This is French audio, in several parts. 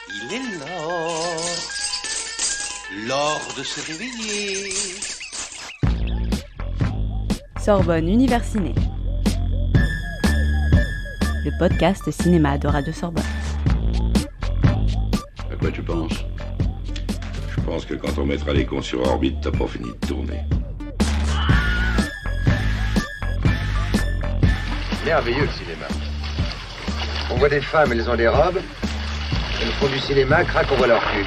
Il est l'heure de se réveiller. Sorbonne Univers Ciné, le podcast cinéma de Radio Sorbonne. À quoi tu penses ? Je pense que quand on mettra les cons sur orbite, t'as pas fini de tourner. Merveilleux le cinéma. On voit des femmes, elles ont des robes. Elles font du cinéma, crac, on voit leur cul.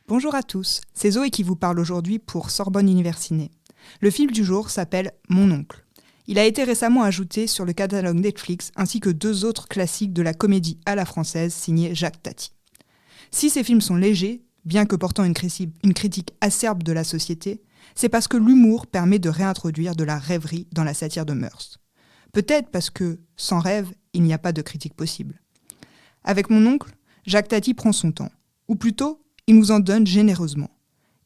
Bonjour à tous, c'est Zoé qui vous parle aujourd'hui pour Sorbonne Univers Ciné. Le film du jour s'appelle Mon oncle. Il a été récemment ajouté sur le catalogue Netflix ainsi que 2 autres classiques de la comédie à la française signés Jacques Tati. Si ces films sont légers, bien que portant une critique acerbe de la société, c'est parce que l'humour permet de réintroduire de la rêverie dans la satire de mœurs. Peut-être parce que, sans rêve, il n'y a pas de critique possible. Avec Mon oncle, Jacques Tati prend son temps, ou plutôt, il nous en donne généreusement.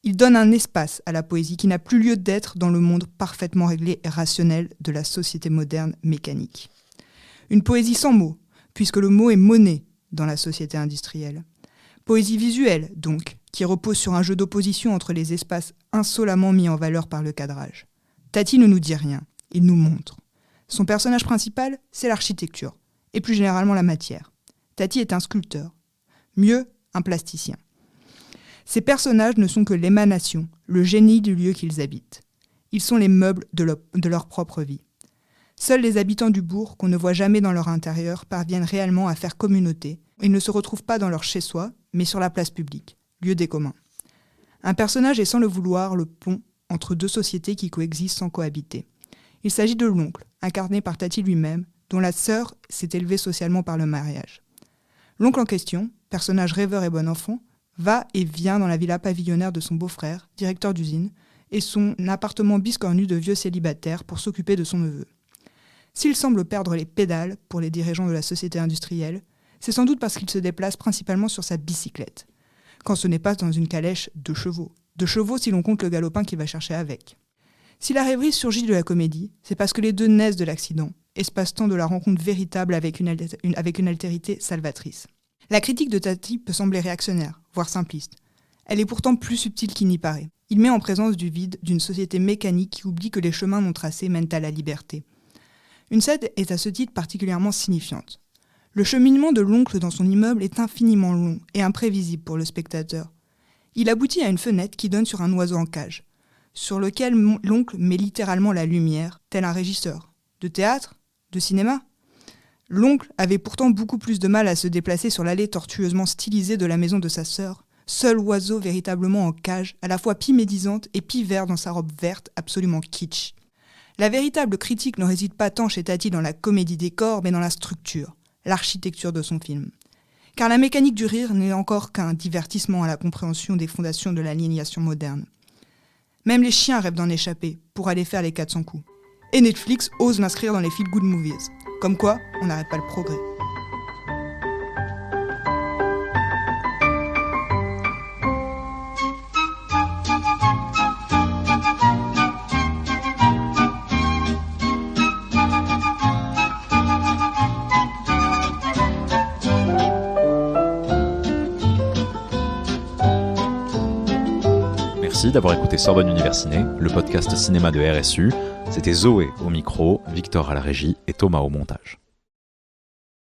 Il donne un espace à la poésie qui n'a plus lieu d'être dans le monde parfaitement réglé et rationnel de la société moderne mécanique. Une poésie sans mots, puisque le mot est monnaie dans la société industrielle. Poésie visuelle, donc, qui repose sur un jeu d'opposition entre les espaces insolemment mis en valeur par le cadrage. Tati ne nous dit rien, il nous montre. Son personnage principal, c'est l'architecture, et plus généralement la matière. Tati est un sculpteur, mieux, un plasticien. Ces personnages ne sont que l'émanation, le génie du lieu qu'ils habitent. Ils sont les meubles de leur propre vie. Seuls les habitants du bourg, qu'on ne voit jamais dans leur intérieur, parviennent réellement à faire communauté. Ils ne se retrouvent pas dans leur chez-soi, mais sur la place publique, lieu des communs. Un personnage est sans le vouloir le pont entre 2 sociétés qui coexistent sans cohabiter. Il s'agit de l'oncle, incarné par Tati lui-même, dont la sœur s'est élevée socialement par le mariage. L'oncle en question, personnage rêveur et bon enfant, va et vient dans la villa pavillonnaire de son beau-frère, directeur d'usine, et son appartement biscornu de vieux célibataire pour s'occuper de son neveu. S'il semble perdre les pédales pour les dirigeants de la société industrielle, c'est sans doute parce qu'il se déplace principalement sur sa bicyclette, quand ce n'est pas dans une calèche de chevaux. De chevaux si l'on compte le galopin qu'il va chercher avec. Si la rêverie surgit de la comédie, c'est parce que les 2 naissent de l'accident, espace-temps de la rencontre véritable avec une altérité salvatrice. La critique de Tati peut sembler réactionnaire, voire simpliste. Elle est pourtant plus subtile qu'il n'y paraît. Il met en présence du vide d'une société mécanique qui oublie que les chemins non tracés mènent à la liberté. Une scène est à ce titre particulièrement signifiante. Le cheminement de l'oncle dans son immeuble est infiniment long et imprévisible pour le spectateur. Il aboutit à une fenêtre qui donne sur un oiseau en cage, sur lequel l'oncle met littéralement la lumière, tel un régisseur. De théâtre ? De cinéma ? L'oncle avait pourtant beaucoup plus de mal à se déplacer sur l'allée tortueusement stylisée de la maison de sa sœur, seul oiseau véritablement en cage, à la fois pie médisante et pie vert dans sa robe verte absolument kitsch. La véritable critique ne réside pas tant chez Tati dans la comédie des corps, mais dans la structure, l'architecture de son film. Car la mécanique du rire n'est encore qu'un divertissement à la compréhension des fondations de l'aliénation moderne. Même les chiens rêvent d'en échapper, pour aller faire les 400 coups. Et Netflix ose l'inscrire dans les feel good movies. Comme quoi, on n'arrête pas le progrès. Merci d'avoir écouté Sorbonne Univers Ciné, le podcast cinéma de RSU. C'était Zoé au micro, Victor à la régie et Thomas au montage.